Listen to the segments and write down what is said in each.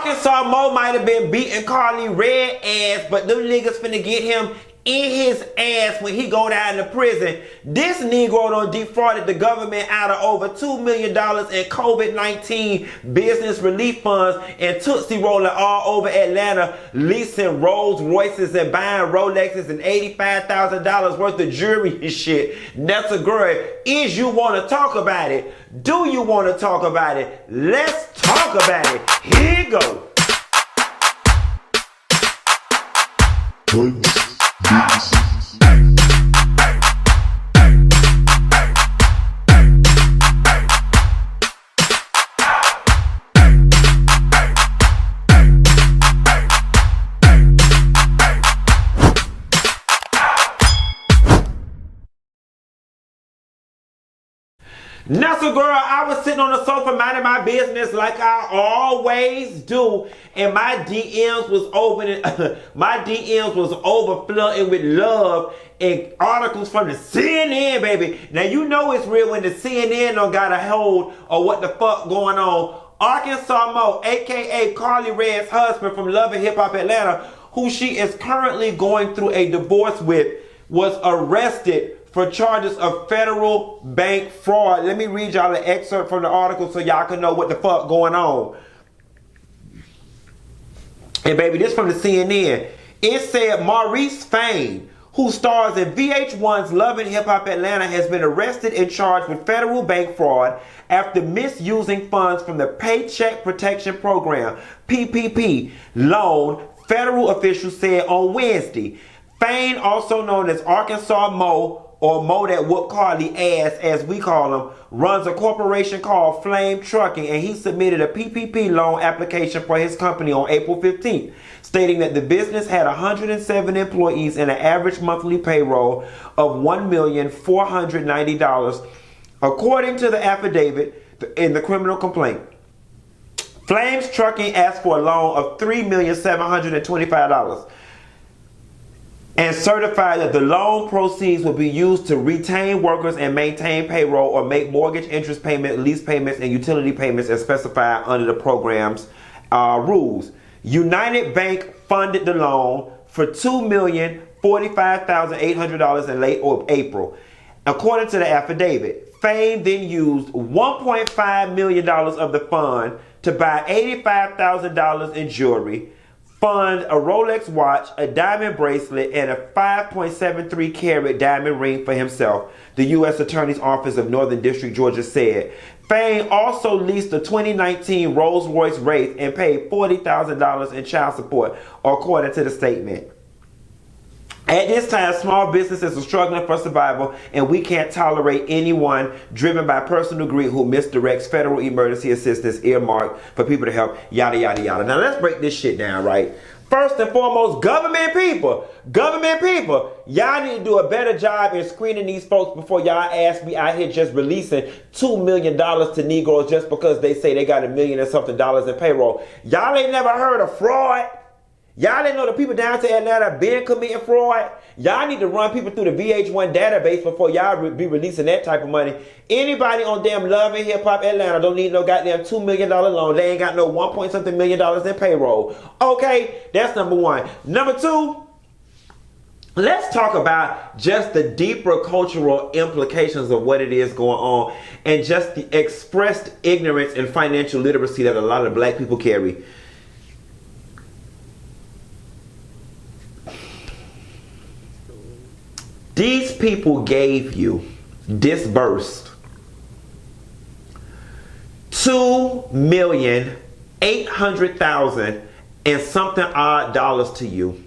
Arkansas Mo might have been beating Karlie red ass, but them niggas finna get him in his ass when he go down to prison. This Negro done defrauded the government out of over $2 million in COVID-19 business relief funds and Tootsie rolling all over Atlanta, leasing Rolls Royces and buying Rolexes and $85,000 worth of jewelry and shit. That's a girl. Is you want to talk about it? Do you want to talk about it? Let's talk about it. Here you go. Now, so girl, I was sitting on the sofa minding my business like I always do, and my DMs was opening, my DMs was overflowing with love and articles from the CNN, baby. Now, you know it's real when the CNN don't got a hold of what the fuck going on. Arkansas Mo, aka Karlie Red's husband from Love and Hip Hop Atlanta, who she is currently going through a divorce with, was arrested for charges of federal bank fraud. Let me read y'all an excerpt from the article so y'all can know what the fuck going on. And baby, this from the CNN. It said Maurice Fayne, who stars in VH1's Love and Hip Hop Atlanta, has been arrested and charged with federal bank fraud after misusing funds from the Paycheck Protection Program, PPP, loan, federal officials said on Wednesday. Fayne, also known as Arkansas Mo, or Mo that whoop Karlie ass as we call him, runs a corporation called Flame Trucking, and he submitted a PPP loan application for his company on April 15th, stating that the business had 107 employees and an average monthly payroll of $1,490, according to the affidavit in the criminal complaint. Flames Trucking asked for a loan of $3,725. and certify that the loan proceeds will be used to retain workers and maintain payroll or make mortgage interest payment, lease payments, and utility payments as specified under the program's rules. United Bank funded the loan for $2,045,800 in late April. According to the affidavit, Fayne then used $1.5 million of the fund to buy $85,000 in jewelry, fund a Rolex watch, a diamond bracelet, and a 5.73 carat diamond ring for himself, the U.S. Attorney's Office of Northern District, Georgia said. Fayne also leased a 2019 Rolls Royce Wraith and paid $40,000 in child support, according to the statement. At this time, small businesses are struggling for survival, and we can't tolerate anyone driven by personal greed who misdirects federal emergency assistance earmarked for people to help, yada, yada, yada. Now, let's break this shit down, right? First and foremost, government people, y'all need to do a better job in screening these folks before y'all ask me out here just releasing $2 million to Negroes just because they say they got $1 million and something dollars in payroll. Y'all ain't never heard of fraud. Y'all didn't know the people down to Atlanta been committing fraud. Y'all need to run people through the VH1 database before y'all be releasing that type of money. Anybody on damn Love and Hip Hop Atlanta don't need no goddamn $2 million loan. They ain't got no $1 million in payroll. Okay, that's number one. Number two, let's talk about just the deeper cultural implications of what it is going on and just the expressed ignorance and financial literacy that a lot of black people carry. These people gave you, disbursed, $2,800,000 and something odd dollars to you.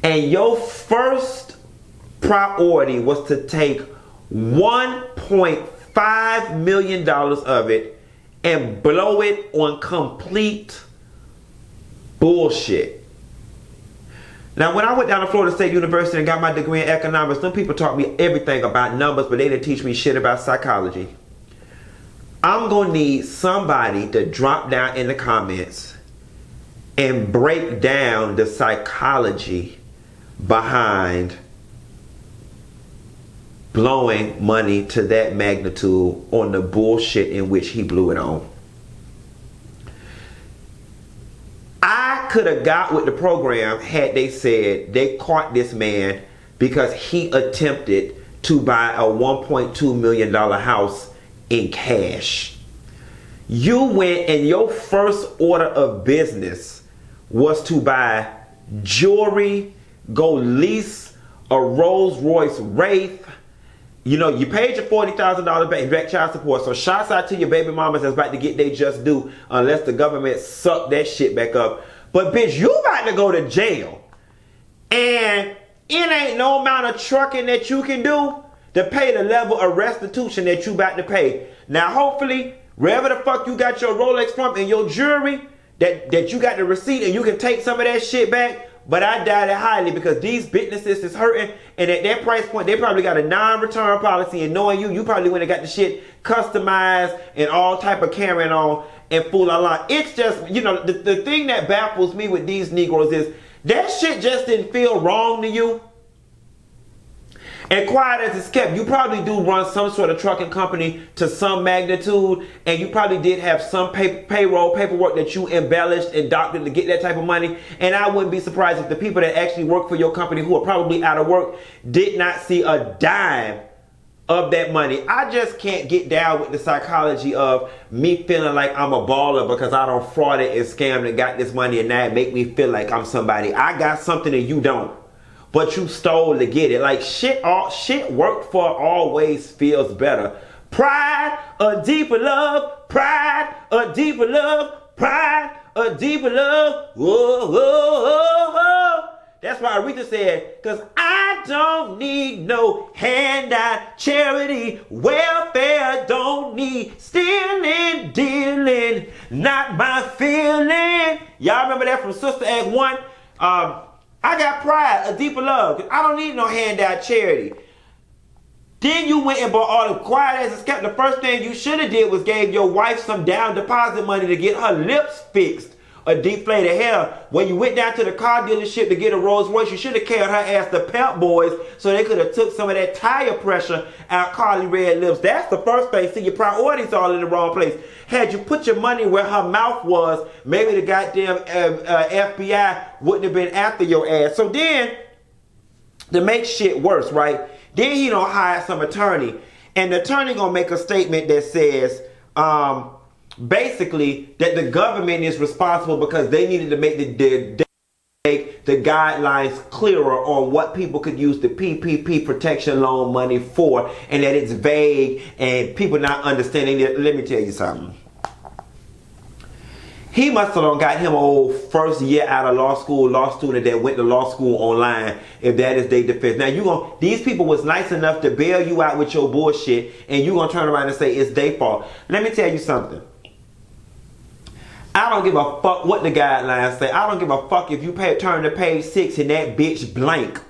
And your first priority was to take $1.5 million of it and blow it on complete bullshit. Now, when I went down to Florida State University and got my degree in economics, some people taught me everything about numbers, but they didn't teach me shit about psychology. I'm going to need somebody to drop down in the comments and break down the psychology behind blowing money to that magnitude on the bullshit in which he blew it on. could have got with the program had they said they caught this man because he attempted to buy a $1.2 million house in cash. You went and your first order of business was to buy jewelry, go lease a Rolls Royce Wraith. You know, you paid your $40,000 back child support. So shouts out to your baby mamas that's about to get their just due unless the government suck that shit back up. But bitch, you about to go to jail. And it ain't no amount of trucking that you can do to pay the level of restitution that you about to pay. Now hopefully, wherever the fuck you got your Rolex from and your jewelry, that you got the receipt and you can take some of that shit back. But I doubt it highly because these businesses is hurting, and at that price point, they probably got a non-return policy, and knowing you probably went and got the shit customized and all type of carrying on and fool along. It's just, you know, the thing that baffles me with these Negroes is that shit just didn't feel wrong to you. And quiet as it's kept, you probably do run some sort of trucking company to some magnitude, and you probably did have some payroll paperwork that you embellished and doctored to get that type of money. And I wouldn't be surprised if the people that actually work for your company, who are probably out of work, did not see a dime of that money. I just can't get down with the psychology of me feeling like I'm a baller because I done frauded and scammed and got this money, and now it make me feel like I'm somebody. I got something and you don't. But you stole to get it. Like shit worked for always feels better. Pride, a deeper love. Pride, a deeper love. Pride, a deeper love. Whoa, whoa, whoa, whoa. That's why Aretha said, cause I don't need no handout, charity, welfare, don't need stealing, dealing, not my feeling. Y'all remember that from Sister Act 1? I got pride, a deeper love. I don't need no handout charity. Then you went and bought all the quiet as it's kept. The first thing you should have did was gave your wife some down deposit money to get her lips fixed or deflated hair. When you went down to the car dealership to get a Rolls Royce, you should have carried her ass to Pep Boys so they could have took some of that tire pressure out Karlie red lips. That's the first thing. See, your priorities all in the wrong place. Had you put your money where her mouth was, maybe the goddamn FBI wouldn't have been after your ass. So then, to make shit worse, right? Then he don't hire some attorney. And the attorney gonna make a statement that says, basically, that the government is responsible because they needed to make the guidelines clearer on what people could use the PPP protection loan money for, and that it's vague and people not understanding it. Let me tell you something. He must have got him an old first year out of law student that went to law school online, if that is their defense. Now these people was nice enough to bail you out with your bullshit, and you gonna turn around and say it's their fault. Let me tell you something. I don't give a fuck what the guidelines say. I don't give a fuck if you turn to page 6 and that bitch blank.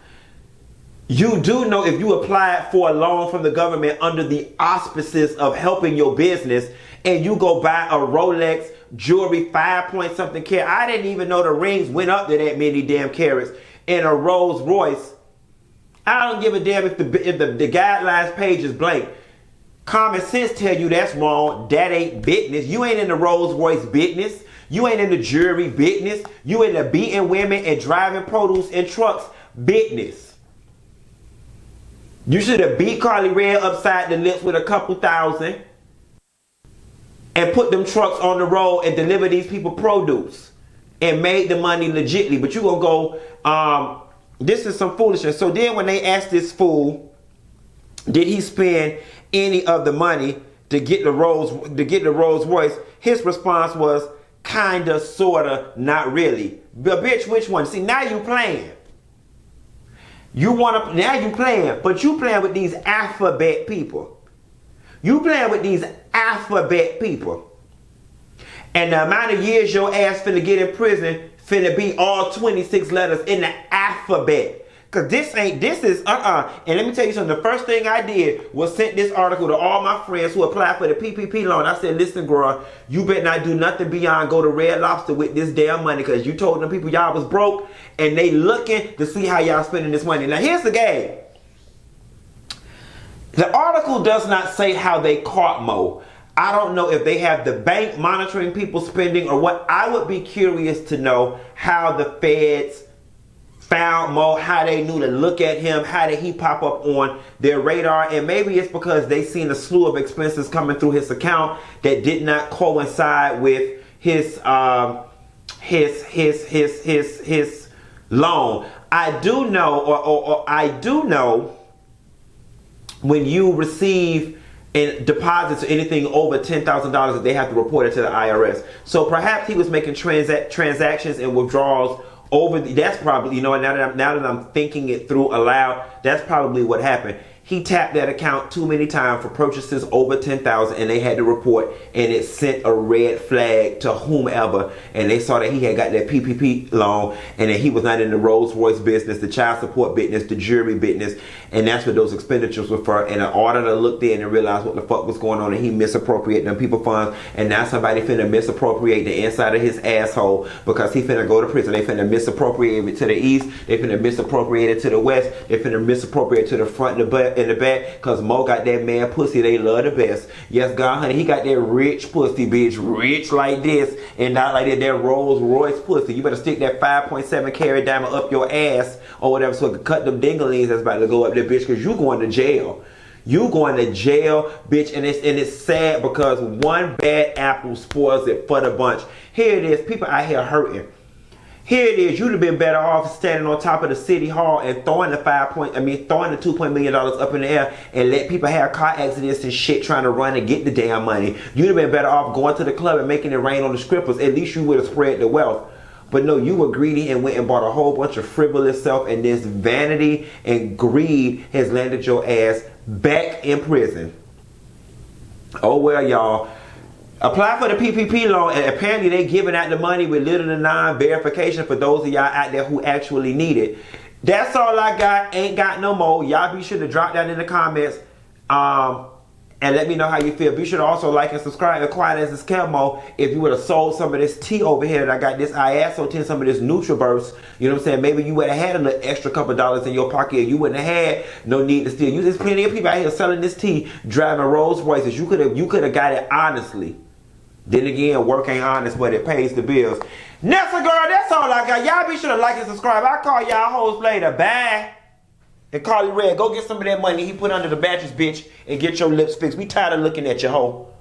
You do know if you applied for a loan from the government under the auspices of helping your business and you go buy a Rolex jewelry 5 point something carat. I didn't even know the rings went up to that many damn carats in a Rolls Royce. I don't give a damn if the guidelines page is blank. Common sense tell you that's wrong. That ain't business. You ain't in the Rolls Royce business. You ain't in the jewelry business. You in the beating women and driving produce in trucks business. You should have beat Karlie Red upside the lips with a couple thousand and put them trucks on the road and deliver these people produce and made the money legitly. But you gonna go, this is some foolishness. So then when they asked this fool, did he spend any of the money to get the Rolls Royce, his response was kinda, sorta, not really. But bitch, which one? See, now you playing. Now you playing, but you playing with these alphabet people. You playing with these alphabet people. And the amount of years your ass finna get in prison finna be all 26 letters in the alphabet. Cause this is And let me tell you something, the first thing I did was sent this article to all my friends who applied for the PPP loan. I said, listen girl, you better not do nothing beyond go to Red Lobster with this damn money, cause you told them people y'all was broke and they looking to see how y'all spending this money. Now here's the game. The article does not say how they caught Mo. I don't know if they have the bank monitoring people's spending or what. I would be curious to know how the feds found Mo, how they knew to look at him, how did he pop up on their radar. And maybe it's because they seen a slew of expenses coming through his account that did not coincide with his loan. I do know, or I do know, when you receive in deposits or anything over $10,000 that they have to report it to the IRS. So perhaps he was making transactions and withdrawals over that's probably, you know, now that I'm thinking it through aloud, that's probably what happened. He tapped that account too many times for purchases over $10,000, and they had to report, and it sent a red flag to whomever, and they saw that he had got that PPP loan, and that he was not in the Rolls Royce business, the child support business, the jewelry business, and that's what those expenditures were for. And an auditor looked in and realized what the fuck was going on, and he misappropriated them people funds, and now somebody finna misappropriate the inside of his asshole because he finna go to prison. They finna misappropriate it to the east, they finna misappropriate it to the west, they finna misappropriate it to the front and the back. In the back, cause Mo got that man pussy they love the best. Yes, God, honey, he got that rich pussy, bitch, rich like this, and not like that Rolls Royce pussy. You better stick that 5.7 carat diamond up your ass or whatever, so it can cut them dinglings that's about to go up there, bitch, cause you going to jail. You going to jail, bitch, and it's sad because one bad apple spoils it for the bunch. Here it is, people out here hurting. Here it is, you'd have been better off standing on top of the city hall and throwing the $2 million up in the air and let people have car accidents and shit trying to run and get the damn money. You'd have been better off going to the club and making it rain on the strippers. At least you would have spread the wealth. But no, you were greedy and went and bought a whole bunch of frivolous stuff, and this vanity and greed has landed your ass back in prison. Oh well, y'all. Apply for the PPP loan, and apparently they giving out the money with little to none verification for those of y'all out there who actually need it. That's all I got. Ain't got no more. Y'all be sure to drop down in the comments and let me know how you feel. Be sure to also like and subscribe and quiet as this Camo. If you would have sold some of this tea over here that I got, this ISO 10, some of this NutriBurst, you know what I'm saying? Maybe you would have had a little extra couple dollars in your pocket, and you wouldn't have had no need to steal. There's plenty of people out here selling this tea, driving Rolls Royces. You could have got it honestly. Then again, work ain't honest, but it pays the bills. Nessa girl, that's all I got. Y'all be sure to like and subscribe. I'll call y'all hoes later. Bye. And Karlie Red, go get some of that money he put under the mattress, bitch, and get your lips fixed. We tired of looking at you, hoe.